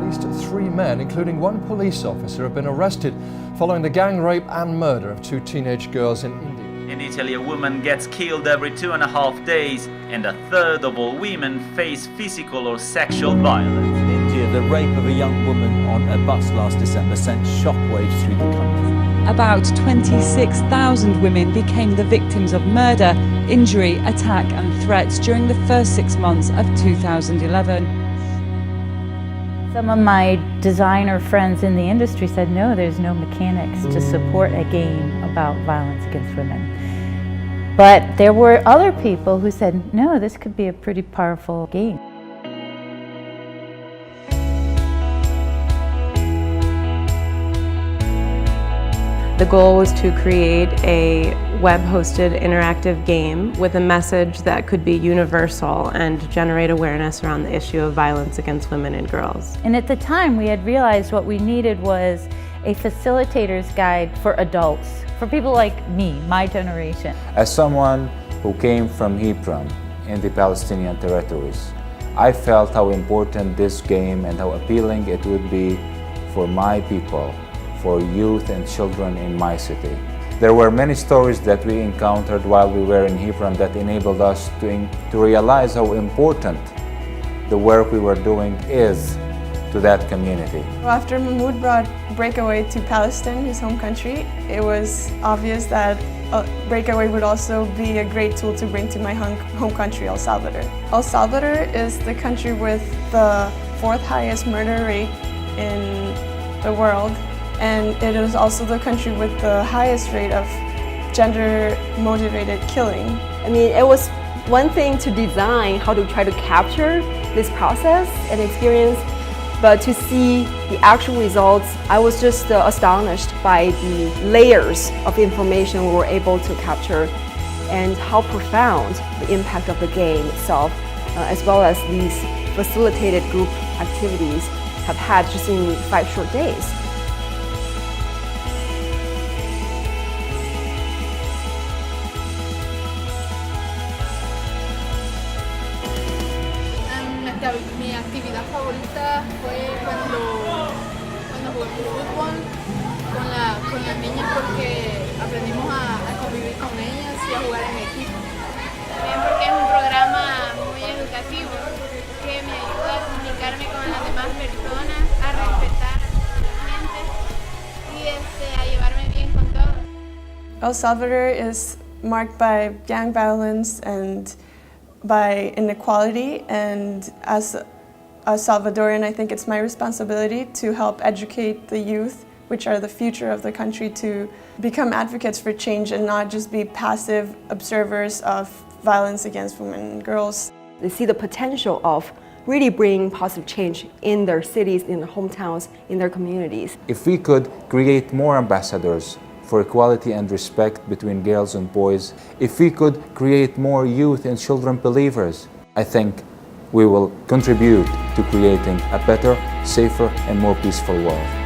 least 3 men, including 1 police officer, have been arrested following the gang rape and murder of 2 teenage girls in India. In Italy, a woman gets killed every 2.5 days, and a third of all women face physical or sexual violence. In India, the rape of a young woman on a bus last December sent shockwaves through the country. About 26,000 women became the victims of murder, injury, attack and threats during the first 6 months of 2011. Some of my designer friends in the industry said, no, there's no mechanics to support a game about violence against women. But there were other people who said, no, this could be a pretty powerful game. The goal was to create a web-hosted interactive game with a message that could be universal and generate awareness around the issue of violence against women and girls. And at the time, we had realized what we needed was a facilitator's guide for adults, for people like me, my generation. As someone who came from Hebron in the Palestinian territories, I felt how important this game and how appealing it would be for my people, for youth and children in my city. There were many stories that we encountered while we were in Hebron that enabled us to realize how important the work we were doing is to that community. After Mahmoud brought Breakaway to Palestine, his home country, it was obvious that Breakaway would also be a great tool to bring to my home country, El Salvador. El Salvador is the country with the 4th highest murder rate in the world, and it is also the country with the highest rate of gender-motivated killing. I mean, it was one thing to design how to try to capture this process and experience, but to see the actual results, I was just astonished by the layers of information we were able to capture and how profound the impact of the game itself, as well as these facilitated group activities have had just in 5 short days. Mi actividad favorita fue cuando jugué fútbol con las niñas, porque aprendimos a convivir con ellas y a jugar en equipo. También porque es un programa muy educativo que me ayuda a comunicarme con las demás personas, a respetar a la gente y a llevarme bien con todos. El Salvador is marked by gang violence and by inequality, and as a Salvadorian, I think it's my responsibility to help educate the youth, which are the future of the country, to become advocates for change and not just be passive observers of violence against women and girls. They see the potential of really bringing positive change in their cities, in their hometowns, in their communities. If we could create more ambassadors for equality and respect between girls and boys, if we could create more youth and children believers, I think we will contribute to creating a better, safer, and more peaceful world.